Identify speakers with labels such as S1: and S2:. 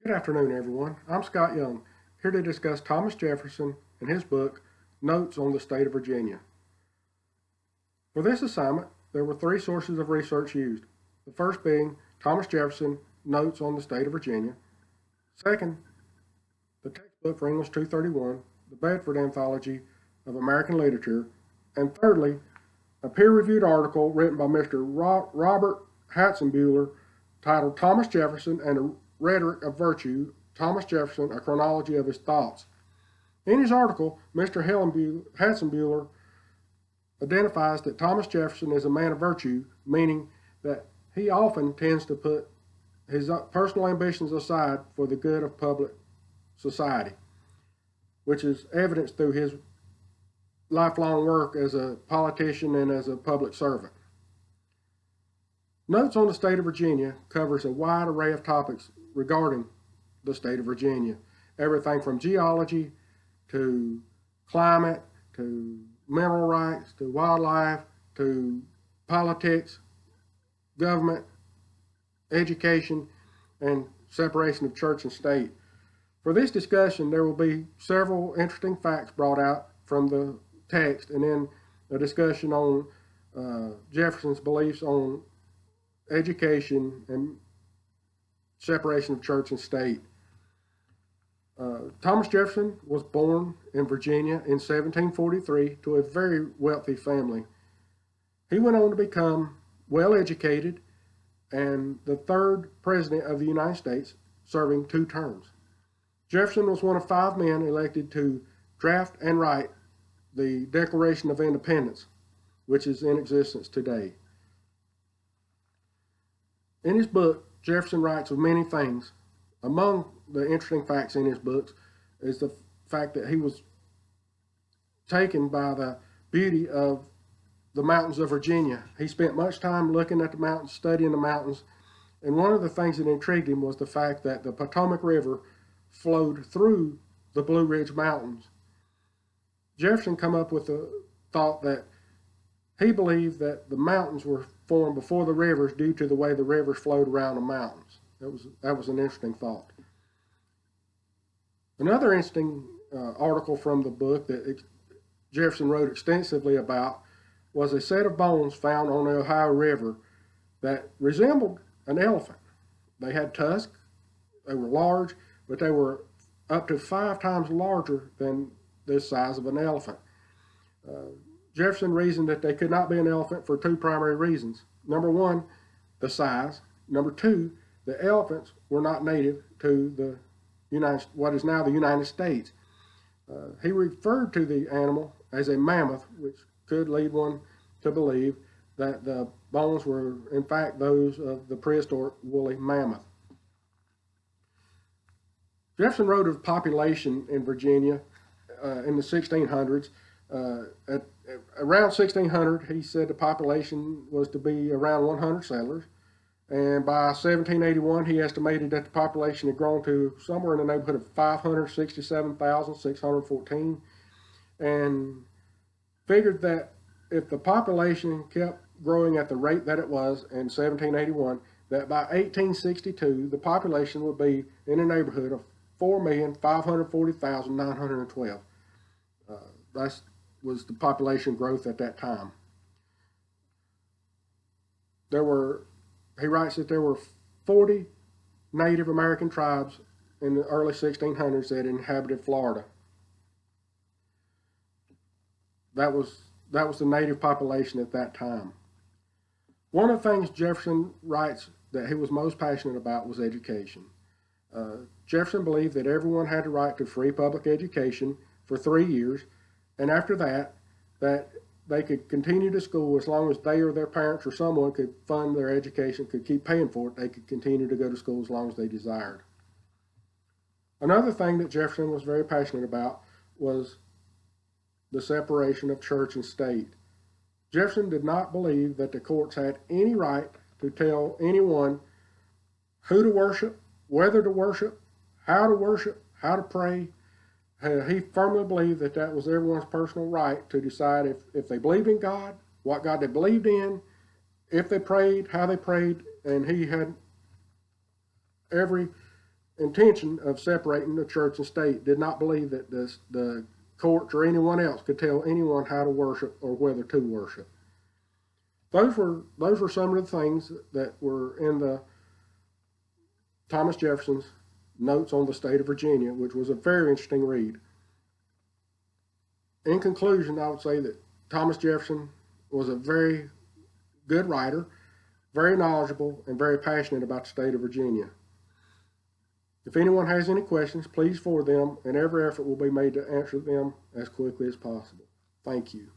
S1: Good afternoon, everyone. I'm Scott Young, here to discuss Thomas Jefferson and his book, Notes on the State of Virginia. For this assignment, there were three sources of research used. The first being Thomas Jefferson, Notes on the State of Virginia. Second, the textbook for English 231, the Bedford Anthology of American Literature. And thirdly, a peer-reviewed article written by Mr. Robert Hatzenbuehler titled Thomas Jefferson and a Rhetoric of Virtue, Thomas Jefferson, a chronology of his thoughts. In his article, Mr. Hatzenbuehler identifies that Thomas Jefferson is a man of virtue, meaning that he often tends to put his personal ambitions aside for the good of public society, which is evidenced through his lifelong work as a politician and as a public servant. Notes on the State of Virginia covers a wide array of topics regarding the state of Virginia. Everything from geology to climate to mineral rights to wildlife to politics, government, education, and separation of church and state. For this discussion, there will be several interesting facts brought out from the text, and then a discussion on Jefferson's beliefs on education and separation of church and state. Thomas Jefferson was born in Virginia in 1743 to a very wealthy family. He went on to become well educated and the third president of the United States, serving 2 terms. Jefferson was one of 5 men elected to draft and write the Declaration of Independence, which is in existence today. In his book, Jefferson writes of many things. Among the interesting facts in his books is the fact that he was taken by the beauty of the mountains of Virginia. He spent much time looking at the mountains, studying the mountains, and one of the things that intrigued him was the fact that the Potomac River flowed through the Blue Ridge Mountains. Jefferson came up with the thought that he believed that the mountains were formed before the rivers due to the way the rivers flowed around the mountains. That was an interesting thought. Another interesting article from the book that Jefferson wrote extensively about was a set of bones found on the Ohio River that resembled an elephant. They had tusks, they were large, but they were up to 5 times larger than the size of an elephant. Jefferson reasoned that they could not be an elephant for 2 primary reasons. Number 1, the size. Number 2, the elephants were not native to what is now the United States. He referred to the animal as a mammoth, which could lead one to believe that the bones were in fact those of the prehistoric woolly mammoth. Jefferson wrote of population in Virginia in the 1600s. Around 1600, he said the population was to be around 100 settlers. And by 1781, he estimated that the population had grown to somewhere in the neighborhood of 567,614, and figured that if the population kept growing at the rate that it was in 1781, that by 1862, the population would be in the neighborhood of 4,540,912. That was the population growth at that time. He writes that there were 40 Native American tribes in the early 1600s that inhabited Florida. That was the native population at that time. One of the things Jefferson writes that he was most passionate about was education. Jefferson believed that everyone had the right to free public education for 3 years, and after that they could continue to school as long as they or their parents or someone could fund their education, could keep paying for it. They could continue to go to school as long as they desired. Another thing that Jefferson was very passionate about was the separation of church and state. Jefferson did not believe that the courts had any right to tell anyone who to worship, whether to worship, how to pray. He firmly believed that that was everyone's personal right to decide if they believed in God, what God they believed in, if they prayed, how they prayed, and he had every intention of separating the church and state, did not believe that the courts or anyone else could tell anyone how to worship or whether to worship. Those were some of the things that were in the Thomas Jefferson's Notes on the State of Virginia, which was a very interesting read. In conclusion, I would say that Thomas Jefferson was a very good writer, very knowledgeable, and very passionate about the state of Virginia. If anyone has any questions, please forward them, and every effort will be made to answer them as quickly as possible. Thank you.